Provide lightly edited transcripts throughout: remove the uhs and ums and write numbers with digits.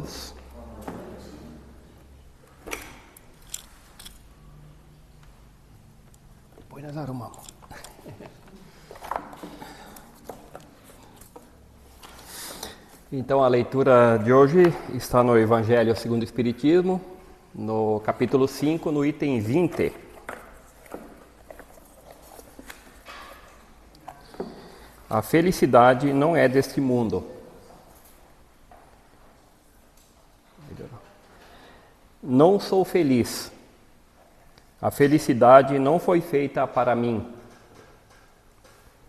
todos. Depois nós arrumamos. Então a leitura de hoje está no Evangelho segundo o Espiritismo, no capítulo 5, no item 20. A felicidade não é deste mundo. Não sou feliz. A felicidade não foi feita para mim.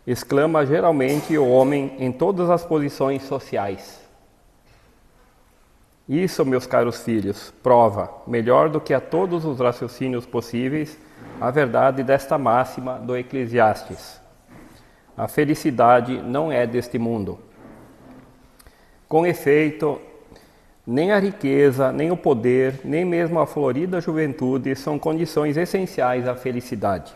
Exclama geralmente o homem em todas as posições sociais. Isso, meus caros filhos, prova, melhor do que a todos os raciocínios possíveis, a verdade desta máxima do Eclesiastes. A felicidade não é deste mundo. Com efeito, nem a riqueza, nem o poder, nem mesmo a florida juventude são condições essenciais à felicidade.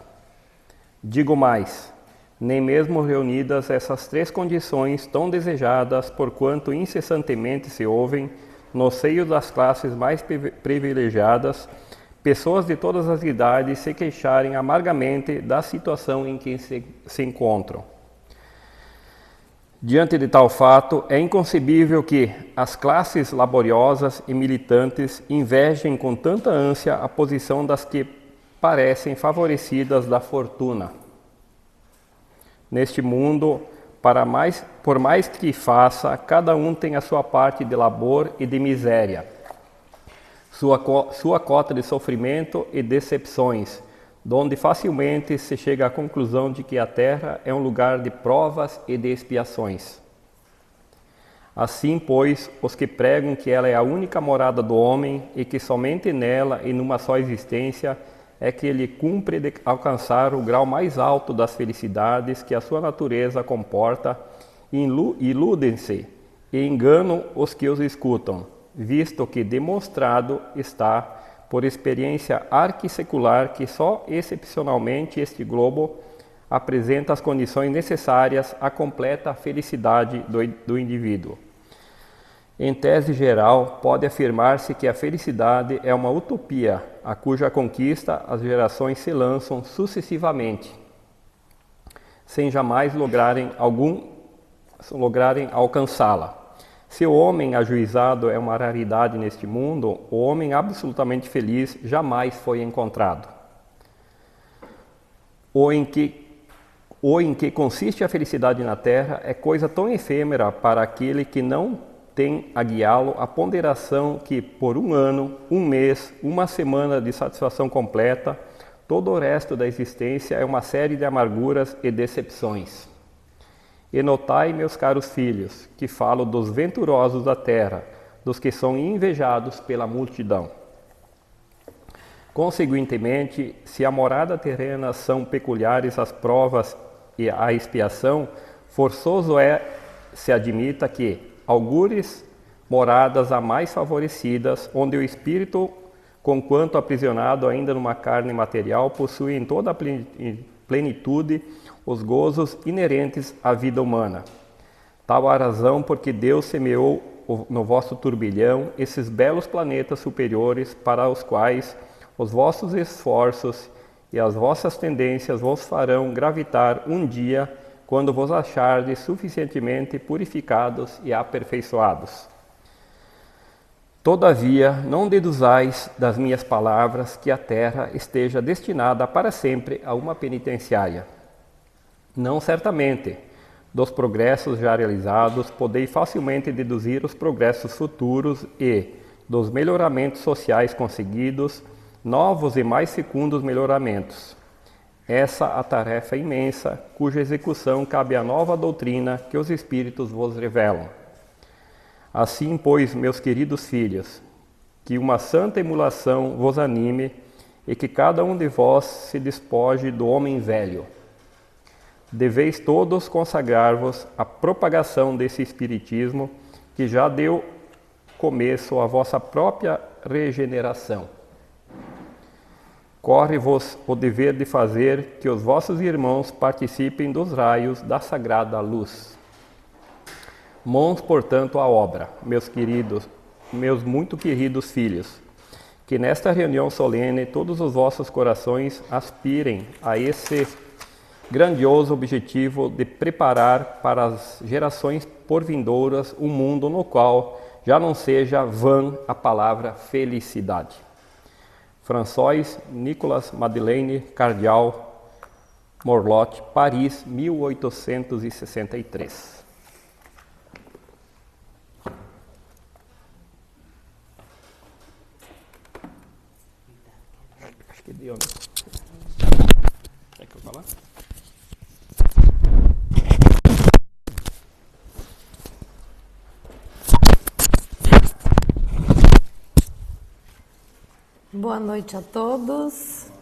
Digo mais, nem mesmo reunidas essas três condições tão desejadas por quanto incessantemente se ouvem, no seio das classes mais privilegiadas, pessoas de todas as idades se queixarem amargamente da situação em que se encontram. Diante de tal fato, é inconcebível que as classes laboriosas e militantes invejem com tanta ânsia a posição das que parecem favorecidas da fortuna. Neste mundo, por mais que faça, cada um tem a sua parte de labor e de miséria, sua cota de sofrimento e decepções, donde facilmente se chega à conclusão de que a terra é um lugar de provas e de expiações. Assim, pois, os que pregam que ela é a única morada do homem e que somente nela e numa só existência é que ele cumpre de alcançar o grau mais alto das felicidades que a sua natureza comporta, iludem-se e enganam os que os escutam, visto que demonstrado está por experiência arquissecular que só excepcionalmente este globo apresenta as condições necessárias à completa felicidade do indivíduo. Em tese geral, pode afirmar-se que a felicidade é uma utopia, a cuja conquista as gerações se lançam sucessivamente, sem jamais lograrem alcançá-la. Se o homem ajuizado é uma raridade neste mundo, o homem absolutamente feliz jamais foi encontrado. O em que consiste a felicidade na terra é coisa tão efêmera para aquele que não tem a guiá-lo a ponderação que por um ano, um mês, uma semana de satisfação completa, todo o resto da existência é uma série de amarguras e decepções. E notai, meus caros filhos, que falo dos venturosos da terra, dos que são invejados pela multidão. Conseguintemente, se a morada terrena são peculiares as provas e a expiação, forçoso se admita que, algures moradas a mais favorecidas, onde o espírito, conquanto aprisionado ainda numa carne material, possui em toda a plenitude os gozos inerentes à vida humana. Tal a razão porque Deus semeou no vosso turbilhão esses belos planetas superiores para os quais os vossos esforços e as vossas tendências vos farão gravitar um dia quando vos achardes suficientemente purificados e aperfeiçoados. Todavia, não deduzais das minhas palavras que a terra esteja destinada para sempre a uma penitenciária. Não certamente. Dos progressos já realizados, podeis facilmente deduzir os progressos futuros e, dos melhoramentos sociais conseguidos, novos e mais fecundos melhoramentos. Essa a tarefa imensa, cuja execução cabe à nova doutrina que os Espíritos vos revelam. Assim, pois, meus queridos filhos, que uma santa emulação vos anime e que cada um de vós se despoje do homem velho. Deveis todos consagrar-vos à propagação desse Espiritismo que já deu começo à vossa própria regeneração. Corre-vos o dever de fazer que os vossos irmãos participem dos raios da sagrada luz. Mãos, portanto, à obra, meus queridos meus muito queridos filhos, que nesta reunião solene todos os vossos corações aspirem a esse grandioso objetivo de preparar para as gerações porvindouras um mundo no qual já não seja vã a palavra felicidade. François Nicolas Madeleine Cardial Morlot, Paris, 1863. Acho que deu, né? Quer que eu fale? Boa noite a todos.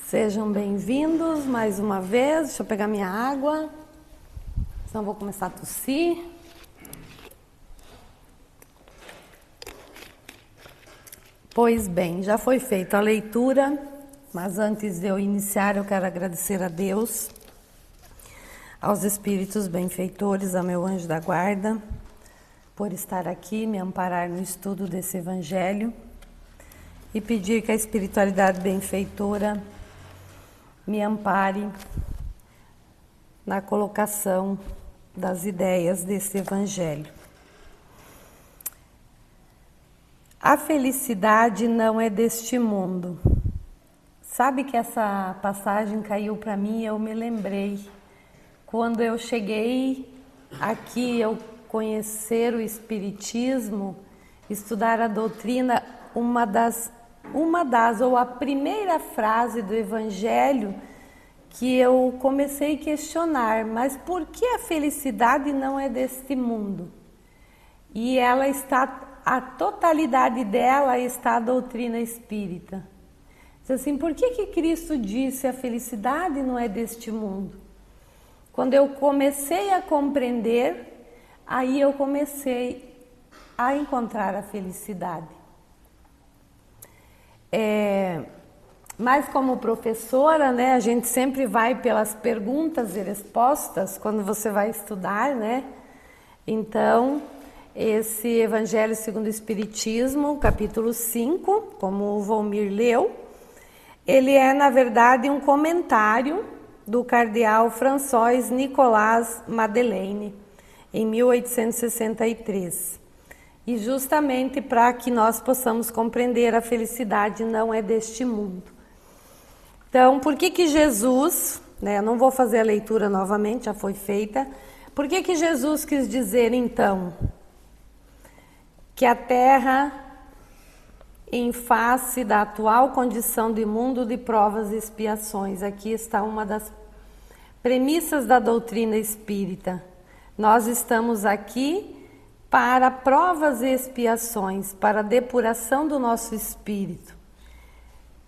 Sejam bem-vindos mais uma vez. Deixa eu pegar minha água, senão eu vou começar a tossir. Pois bem, já foi feita a leitura, mas antes de eu iniciar, eu quero agradecer a Deus, aos espíritos benfeitores, ao meu anjo da guarda, por estar aqui, me amparar no estudo desse evangelho e pedir que a espiritualidade benfeitora me ampare na colocação das ideias desse evangelho. A felicidade não é deste mundo. Sabe que essa passagem caiu para mim, eu me lembrei. Quando eu cheguei aqui, eu conhecer o Espiritismo, estudar a doutrina, uma das ou a primeira frase do Evangelho que eu comecei a questionar, mas por que a felicidade não é deste mundo? E ela está, a totalidade dela está a doutrina espírita. Diz assim, por que Cristo disse a felicidade não é deste mundo? Quando eu comecei a compreender, aí eu comecei a encontrar a felicidade. Mas como professora, né, a gente sempre vai pelas perguntas e respostas quando você vai estudar, né? Então, esse Evangelho segundo o Espiritismo, capítulo 5, como o Volmir leu, ele é, na verdade, um comentário do cardeal François Nicolas Madeleine, em 1863. E justamente para que nós possamos compreender a felicidade não é deste mundo. Então, por que Jesus, né, eu não vou fazer a leitura novamente, já foi feita, por que Jesus quis dizer então que a Terra, em face da atual condição de mundo de provas e expiações, aqui está uma das premissas da doutrina espírita. Nós estamos aqui para provas e expiações, para a depuração do nosso espírito,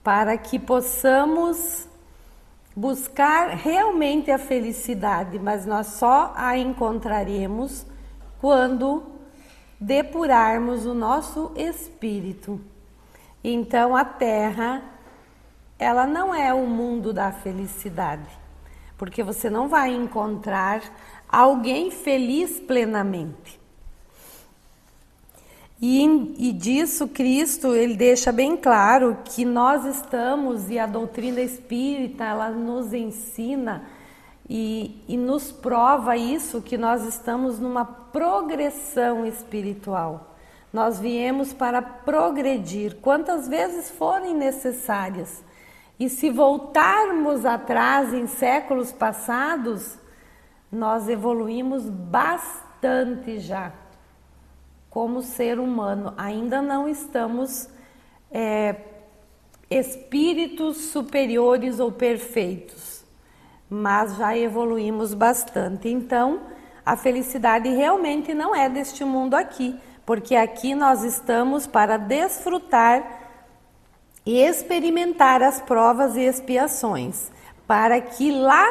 para que possamos buscar realmente a felicidade, mas nós só a encontraremos quando depurarmos o nosso espírito. Então a Terra, ela não é o mundo da felicidade, porque você não vai encontrar alguém feliz plenamente. E disso Cristo, ele deixa bem claro que nós estamos, e a doutrina espírita, ela nos ensina e nos prova isso, que nós estamos numa progressão espiritual. Nós viemos para progredir, quantas vezes forem necessárias. E se voltarmos atrás em séculos passados, nós evoluímos bastante já. Como ser humano, ainda não estamos espíritos superiores ou perfeitos, mas já evoluímos bastante. Então, a felicidade realmente não é deste mundo aqui, porque aqui nós estamos para desfrutar e experimentar as provas e expiações, para que lá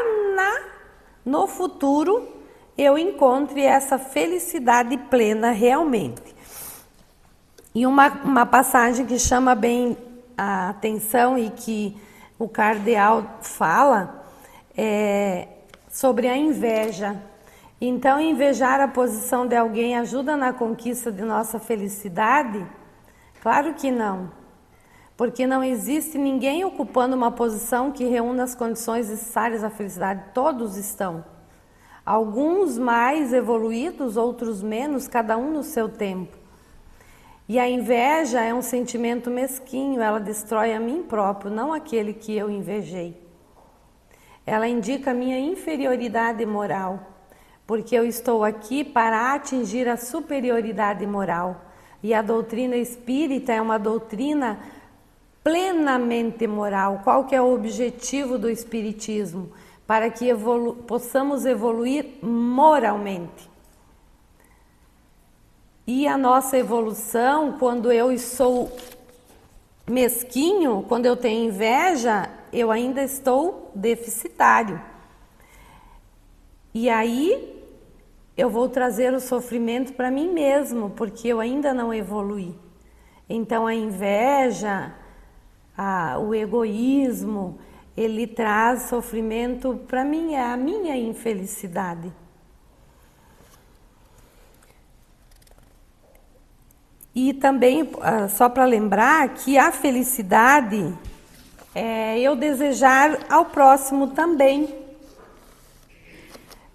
no futuro eu encontre essa felicidade plena realmente. E uma passagem que chama bem a atenção e que o cardeal fala é sobre a inveja. Então, invejar a posição de alguém ajuda na conquista de nossa felicidade? Claro que não, porque não existe ninguém ocupando uma posição que reúna as condições necessárias à felicidade. Todos estão. Alguns mais evoluídos, outros menos, cada um no seu tempo. E a inveja é um sentimento mesquinho, ela destrói a mim próprio, não aquele que eu invejei. Ela indica a minha inferioridade moral, porque eu estou aqui para atingir a superioridade moral. E a doutrina espírita é uma doutrina plenamente moral. Qual que é o objetivo do espiritismo? Para que possamos evoluir moralmente. E a nossa evolução, quando eu sou mesquinho, quando eu tenho inveja, eu ainda estou deficitário. E aí eu vou trazer o sofrimento para mim mesmo, porque eu ainda não evoluí. Então a inveja, o egoísmo, ele traz sofrimento para mim, é a minha infelicidade. E também, só para lembrar, que a felicidade é eu desejar ao próximo também.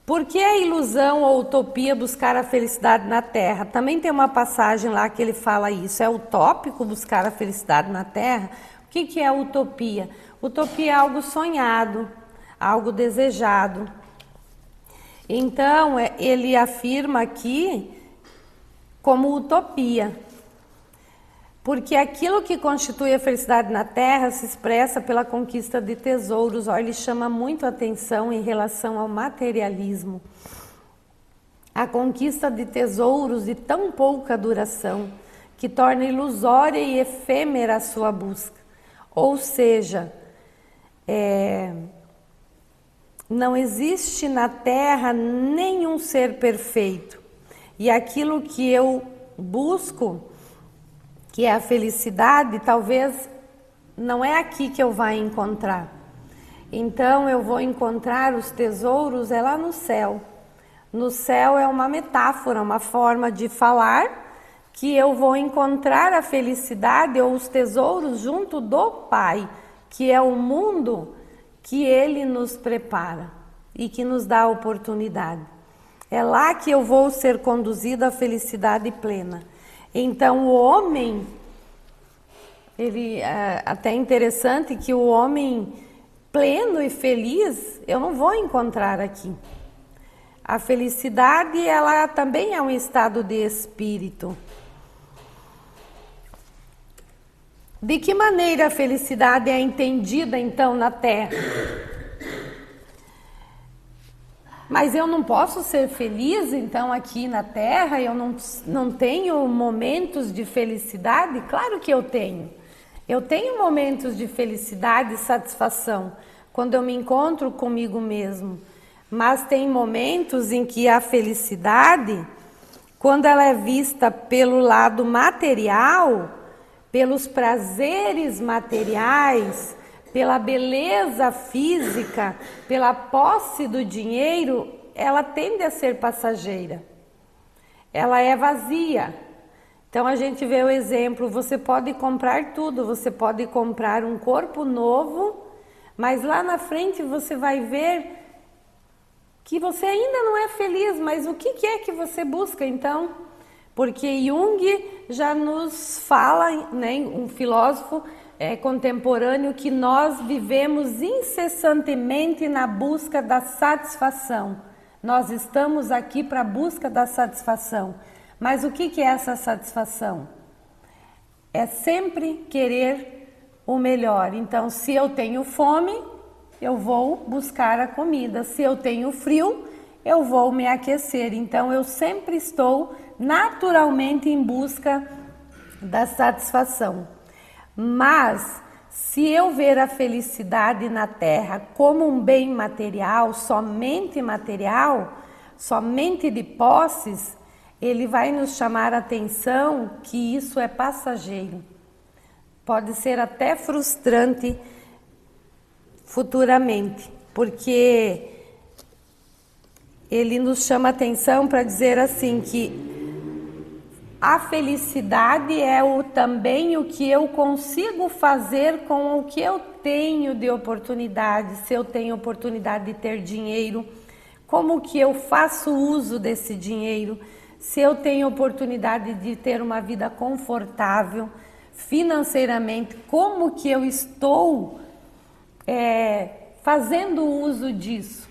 Por que a ilusão ou utopia buscar a felicidade na Terra? Também tem uma passagem lá que ele fala isso. É utópico buscar a felicidade na Terra? O que é utopia? Utopia é algo sonhado, algo desejado. Então, ele afirma aqui como utopia. Porque aquilo que constitui a felicidade na Terra se expressa pela conquista de tesouros. Olha, ele chama muito a atenção em relação ao materialismo. A conquista de tesouros de tão pouca duração, que torna ilusória e efêmera a sua busca. Ou seja, não existe na Terra nenhum ser perfeito. E aquilo que eu busco, que é a felicidade, talvez não é aqui que eu vá encontrar. Então eu vou encontrar os tesouros lá no céu. No céu é uma metáfora, uma forma de falar que eu vou encontrar a felicidade ou os tesouros junto do Pai, que é o mundo que Ele nos prepara e que nos dá a oportunidade. É lá que eu vou ser conduzido à felicidade plena. Então o homem, até interessante que o homem pleno e feliz eu não vou encontrar aqui. A felicidade, ela também é um estado de espírito. De que maneira a felicidade é entendida então na Terra? Mas eu não posso ser feliz, então, aqui na Terra? Eu não tenho momentos de felicidade? Claro que eu tenho. Eu tenho momentos de felicidade e satisfação quando eu me encontro comigo mesmo. Mas tem momentos em que a felicidade, quando ela é vista pelo lado material, pelos prazeres materiais, pela beleza física, pela posse do dinheiro, ela tende a ser passageira. Ela é vazia. Então a gente vê o exemplo, você pode comprar tudo, você pode comprar um corpo novo, mas lá na frente você vai ver que você ainda não é feliz, mas o que é que você busca então? Porque Jung já nos fala, né, um filósofo contemporâneo, que nós vivemos incessantemente na busca da satisfação. Nós estamos aqui para a busca da satisfação. Mas o que é essa satisfação? É sempre querer o melhor. Então, se eu tenho fome, eu vou buscar a comida. Se eu tenho frio, eu vou me aquecer. Então, eu sempre estou naturalmente em busca da satisfação. Mas, se eu ver a felicidade na Terra como um bem material, somente de posses, ele vai nos chamar a atenção que isso é passageiro. Pode ser até frustrante futuramente, porque ele nos chama atenção para dizer assim que a felicidade é também o que eu consigo fazer com o que eu tenho de oportunidade. Se eu tenho oportunidade de ter dinheiro, como que eu faço uso desse dinheiro? Se eu tenho oportunidade de ter uma vida confortável financeiramente, como que eu estou fazendo uso disso?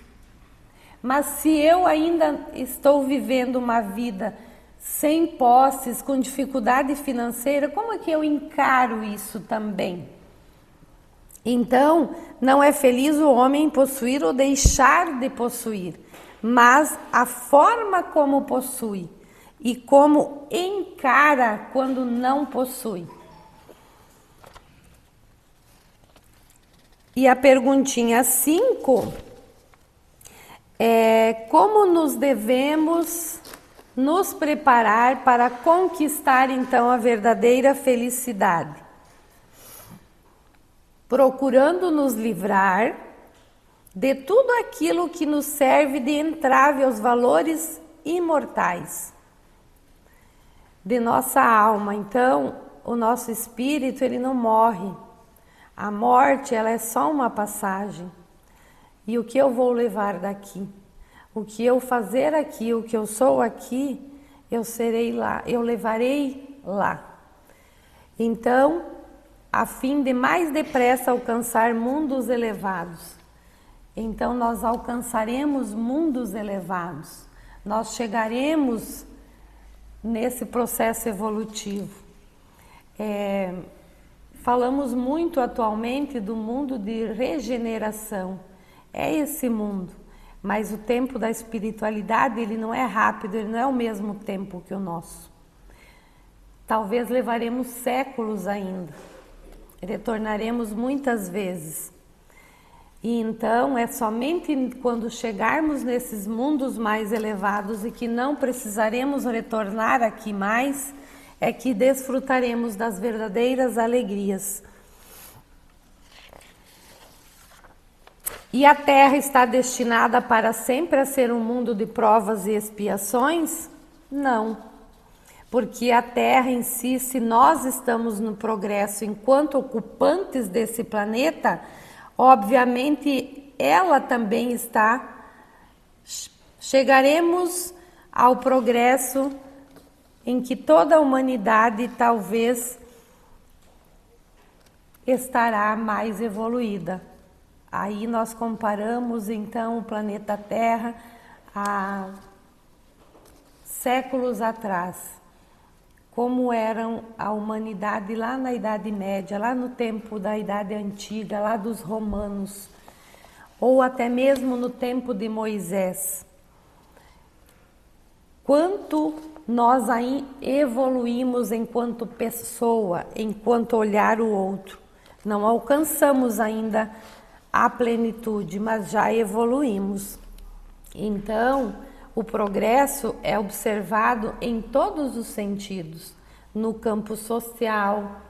Mas se eu ainda estou vivendo uma vida sem posses, com dificuldade financeira, como é que eu encaro isso também? Então, não é feliz o homem possuir ou deixar de possuir, mas a forma como possui e como encara quando não possui. E a perguntinha 5 é: como nos devemos nos preparar para conquistar então a verdadeira felicidade? Procurando nos livrar de tudo aquilo que nos serve de entrave aos valores imortais de nossa alma. Então, o nosso espírito, ele não morre. A morte, ela é só uma passagem. E o que eu vou levar daqui? O que eu fazer aqui, o que eu sou aqui, eu serei lá, eu levarei lá. Então, a fim de mais depressa alcançar mundos elevados. Então, nós alcançaremos mundos elevados. Nós chegaremos nesse processo evolutivo. Falamos muito atualmente do mundo de regeneração. É esse mundo. Mas o tempo da espiritualidade, ele não é rápido, ele não é o mesmo tempo que o nosso. Talvez levaremos séculos ainda. Retornaremos muitas vezes. E então é somente quando chegarmos nesses mundos mais elevados e que não precisaremos retornar aqui mais, é que desfrutaremos das verdadeiras alegrias. E a Terra está destinada para sempre a ser um mundo de provas e expiações? Não. Porque a Terra em si, se nós estamos no progresso enquanto ocupantes desse planeta, obviamente ela também está. Chegaremos ao progresso em que toda a humanidade talvez estará mais evoluída. Aí nós comparamos então o planeta Terra a séculos atrás, como era a humanidade lá na Idade Média, lá no tempo da Idade Antiga, lá dos romanos, ou até mesmo no tempo de Moisés. Quanto nós aí evoluímos enquanto pessoa, enquanto olhar o outro. Não alcançamos ainda a plenitude, mas já evoluímos. Então, o progresso é observado em todos os sentidos, no campo social,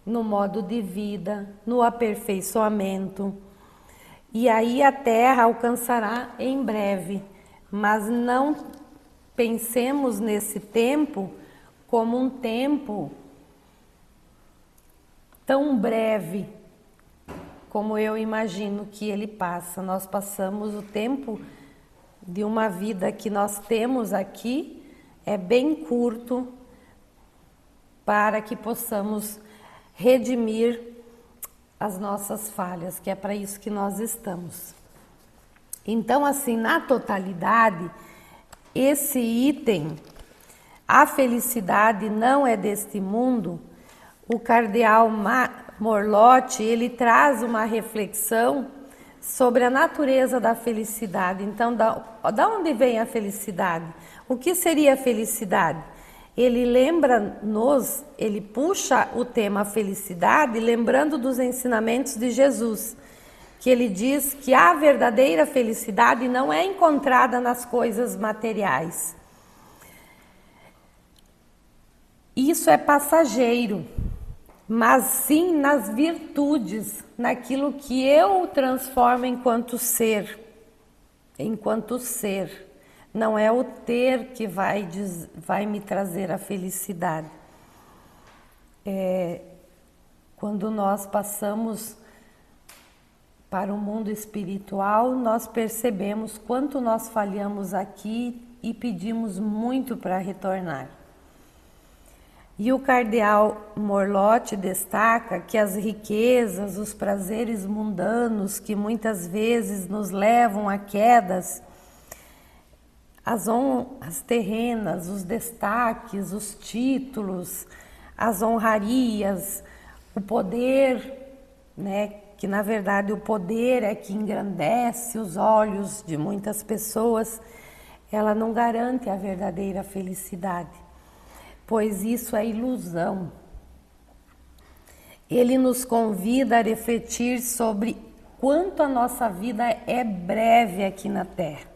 no modo de vida, no aperfeiçoamento. E aí a Terra alcançará em breve, mas não pensemos nesse tempo como um tempo tão breve como eu imagino que ele passa. Nós passamos o tempo de uma vida que nós temos aqui, é bem curto para que possamos redimir as nossas falhas, que é para isso que nós estamos. Então, assim, na totalidade, esse item, a felicidade não é deste mundo, o cardeal Morlotti, ele traz uma reflexão sobre a natureza da felicidade. Então, da onde vem a felicidade? O que seria a felicidade? Ele lembra-nos, ele puxa o tema felicidade, lembrando dos ensinamentos de Jesus, que ele diz que a verdadeira felicidade não é encontrada nas coisas materiais. Isso é passageiro, mas sim nas virtudes, naquilo que eu transformo enquanto ser. não é o ter que vai me trazer a felicidade. Quando nós passamos para o mundo espiritual, nós percebemos quanto nós falhamos aqui e pedimos muito para retornar. E o cardeal Morlotti destaca que as riquezas, os prazeres mundanos que muitas vezes nos levam a quedas, as honras terrenas, os destaques, os títulos, as honrarias, o poder, né? Que na verdade o poder é que engrandece os olhos de muitas pessoas, ela não garante a verdadeira felicidade, pois isso é ilusão. Ele nos convida a refletir sobre quanto a nossa vida é breve aqui na Terra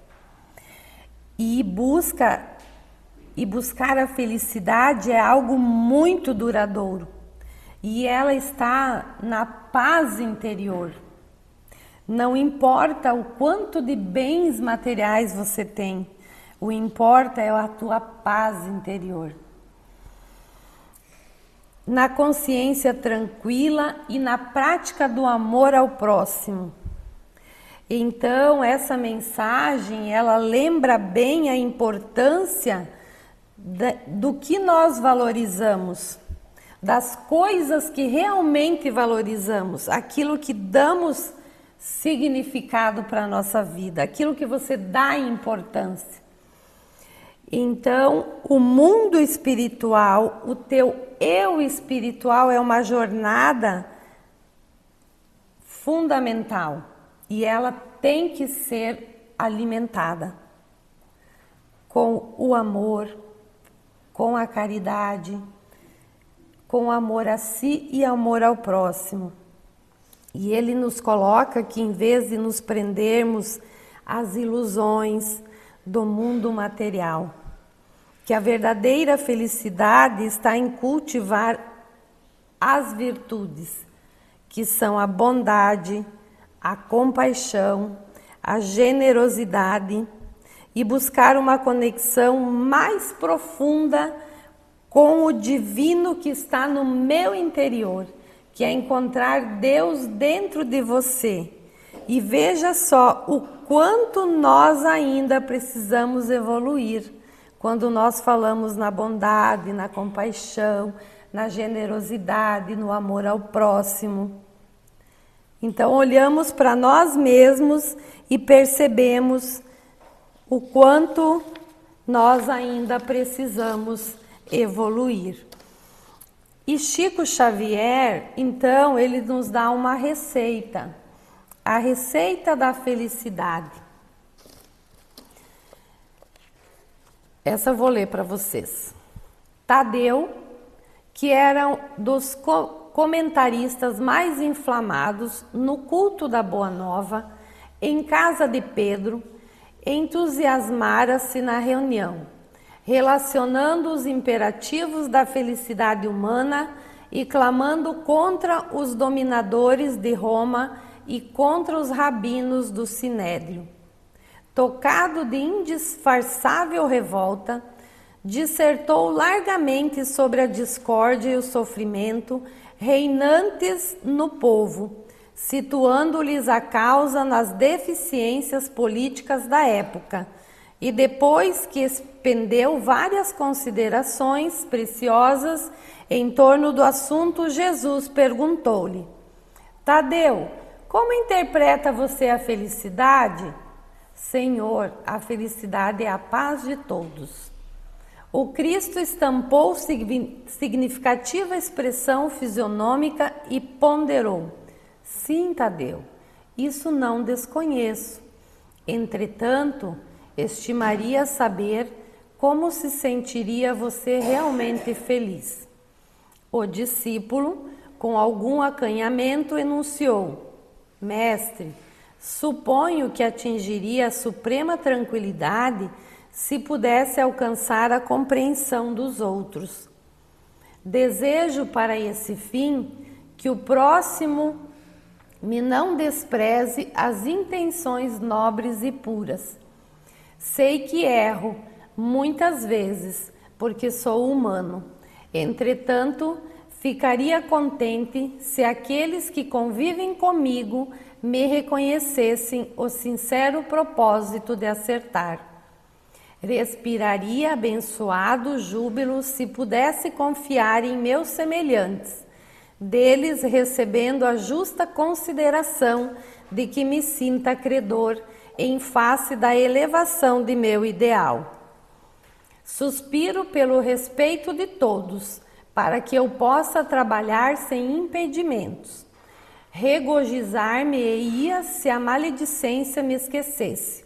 e buscar a felicidade é algo muito duradouro. E ela está na paz interior. Não importa o quanto de bens materiais você tem, o importa é a tua paz interior. Na consciência tranquila e na prática do amor ao próximo. Então, essa mensagem, ela lembra bem a importância do que nós valorizamos, das coisas que realmente valorizamos, aquilo que damos significado para a nossa vida, aquilo que você dá importância. Então, o mundo espiritual, o teu eu espiritual é uma jornada fundamental e ela tem que ser alimentada com o amor, com a caridade, com amor a si e amor ao próximo. E ele nos coloca que em vez de nos prendermos às ilusões do mundo material, que a verdadeira felicidade está em cultivar as virtudes, que são a bondade, a compaixão, a generosidade e buscar uma conexão mais profunda com o divino que está no meu interior, que é encontrar Deus dentro de você. E veja só o quanto nós ainda precisamos evoluir quando nós falamos na bondade, na compaixão, na generosidade, no amor ao próximo. Então olhamos para nós mesmos e percebemos o quanto nós ainda precisamos evoluir. E Chico Xavier, então, ele nos dá uma receita, a receita da felicidade. Essa eu vou ler para vocês. Tadeu, que era um dos comentaristas mais inflamados no culto da Boa Nova, em casa de Pedro, entusiasmara-se na reunião, relacionando os imperativos da felicidade humana e clamando contra os dominadores de Roma e contra os rabinos do Sinédrio. Tocado de indisfarçável revolta, dissertou largamente sobre a discórdia e o sofrimento reinantes no povo, situando-lhes a causa nas deficiências políticas da época, e depois que expendeu várias considerações preciosas em torno do assunto, Jesus perguntou-lhe: Tadeu, como interpreta você a felicidade? Senhor, a felicidade é a paz de todos. O Cristo estampou significativa expressão fisionômica e ponderou: sim, Tadeu, isso não desconheço. Entretanto, estimaria saber como se sentiria você realmente feliz. O discípulo, com algum acanhamento, enunciou: Mestre, suponho que atingiria a suprema tranquilidade se pudesse alcançar a compreensão dos outros. Desejo para esse fim que o próximo me não despreze as intenções nobres e puras. Sei que erro muitas vezes, porque sou humano. Entretanto, ficaria contente se aqueles que convivem comigo me reconhecessem o sincero propósito de acertar. Respiraria abençoado júbilo se pudesse confiar em meus semelhantes, deles recebendo a justa consideração de que me sinta credor em face da elevação de meu ideal. Suspiro pelo respeito de todos, para que eu possa trabalhar sem impedimentos. Regozijar-me-ia se a maledicência me esquecesse.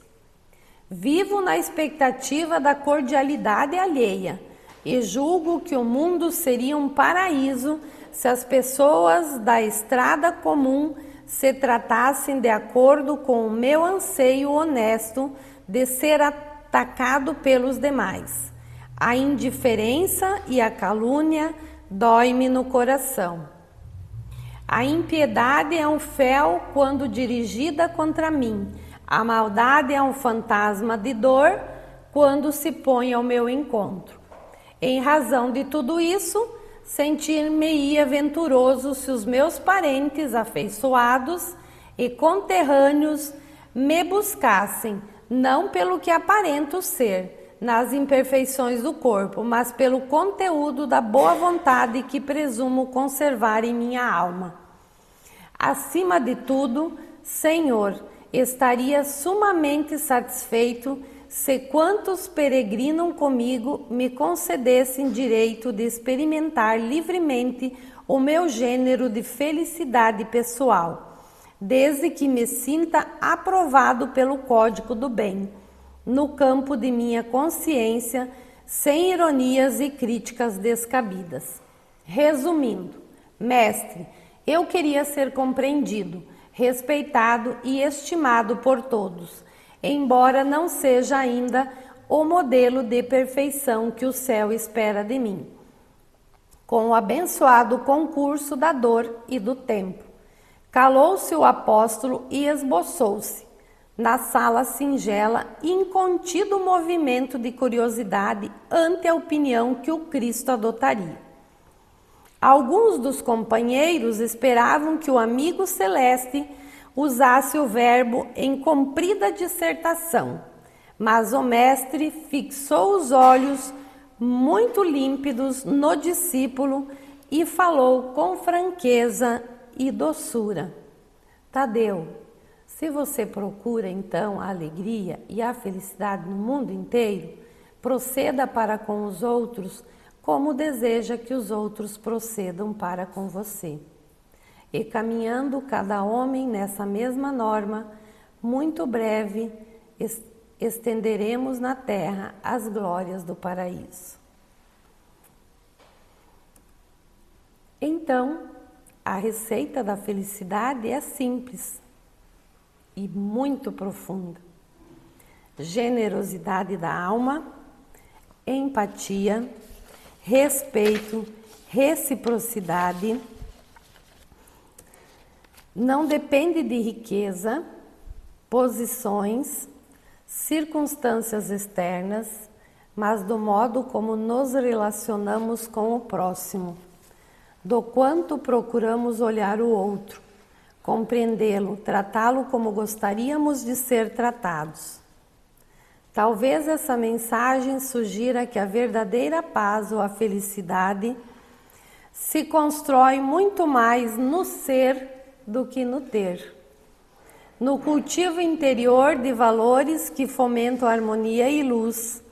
Vivo na expectativa da cordialidade alheia e julgo que o mundo seria um paraíso se as pessoas da estrada comum se tratassem de acordo com o meu anseio honesto de ser atacado pelos demais. A indiferença e a calúnia dói-me no coração. A impiedade é um fel quando dirigida contra mim. A maldade é um fantasma de dor quando se põe ao meu encontro. Em razão de tudo isso, sentir-me-ia venturoso se os meus parentes afeiçoados e conterrâneos me buscassem, não pelo que aparento ser, nas imperfeições do corpo, mas pelo conteúdo da boa vontade que presumo conservar em minha alma. Acima de tudo, Senhor, estaria sumamente satisfeito se quantos peregrinam comigo me concedessem direito de experimentar livremente o meu gênero de felicidade pessoal, desde que me sinta aprovado pelo código do bem, no campo de minha consciência, sem ironias e críticas descabidas. Resumindo, mestre, eu queria ser compreendido, respeitado e estimado por todos, embora não seja ainda o modelo de perfeição que o céu espera de mim. Com o abençoado concurso da dor e do tempo, calou-se o apóstolo e esboçou-se, na sala singela, incontido movimento de curiosidade ante a opinião que o Cristo adotaria. Alguns dos companheiros esperavam que o amigo celeste usasse o verbo em comprida dissertação, mas o mestre fixou os olhos muito límpidos no discípulo e falou com franqueza e doçura. Tadeu, se você procura então a alegria e a felicidade no mundo inteiro, proceda para com os outros como deseja que os outros procedam para com você. E caminhando cada homem nessa mesma norma, muito breve estenderemos na terra as glórias do paraíso. Então, a receita da felicidade é simples e muito profunda. Generosidade da alma, empatia, respeito, reciprocidade. Não depende de riqueza, posições, circunstâncias externas, mas do modo como nos relacionamos com o próximo, do quanto procuramos olhar o outro, compreendê-lo, tratá-lo como gostaríamos de ser tratados. Talvez essa mensagem sugira que a verdadeira paz ou a felicidade se constrói muito mais no ser do que no ter, no cultivo interior de valores que fomentam harmonia e luz,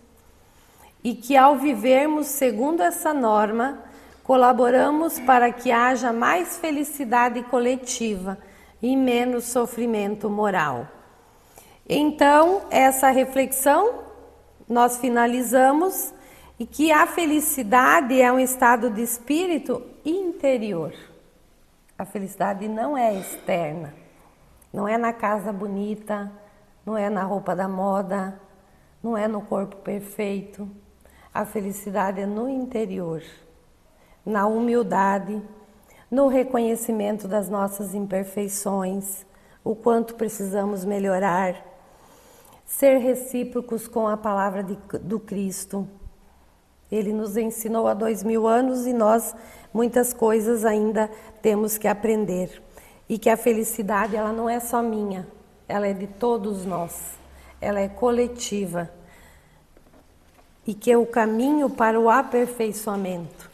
e que ao vivermos segundo essa norma, colaboramos para que haja mais felicidade coletiva e menos sofrimento moral. Então, essa reflexão nós finalizamos, e que a felicidade é um estado de espírito interior. A felicidade não é externa, não é na casa bonita, não é na roupa da moda, não é no corpo perfeito. A felicidade é no interior, na humildade, no reconhecimento das nossas imperfeições, o quanto precisamos melhorar, ser recíprocos com a palavra do Cristo. Ele nos ensinou há 2000 anos e nós muitas coisas ainda temos que aprender. E que a felicidade ela não é só minha, ela é de todos nós, ela é coletiva. E que é o caminho para o aperfeiçoamento.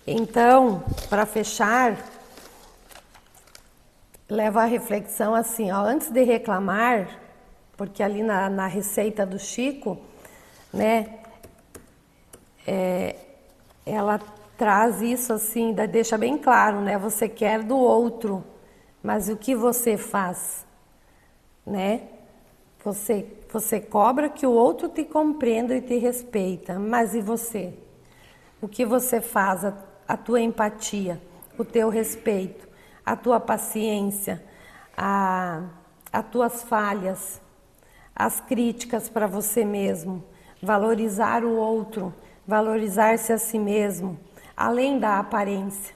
Então, para fechar, leva a reflexão assim, ó, antes de reclamar, porque ali na receita do Chico, né, ela traz isso assim, deixa bem claro, né, você quer do outro, mas o que você faz, né? Você cobra que o outro te compreenda e te respeita, mas e você? O que você faz? A tua empatia, o teu respeito, a tua paciência, as tuas falhas, as críticas para você mesmo, valorizar o outro, valorizar-se a si mesmo, além da aparência.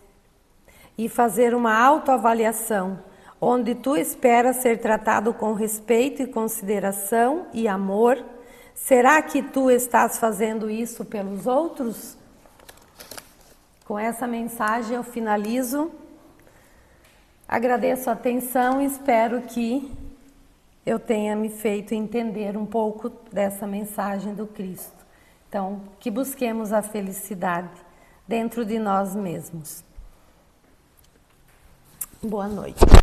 E fazer uma autoavaliação, onde tu esperas ser tratado com respeito e consideração e amor. Será que tu estás fazendo isso pelos outros? Com essa mensagem eu finalizo. Agradeço a atenção e espero que eu tenha me feito entender um pouco dessa mensagem do Cristo. Então, que busquemos a felicidade dentro de nós mesmos. Boa noite.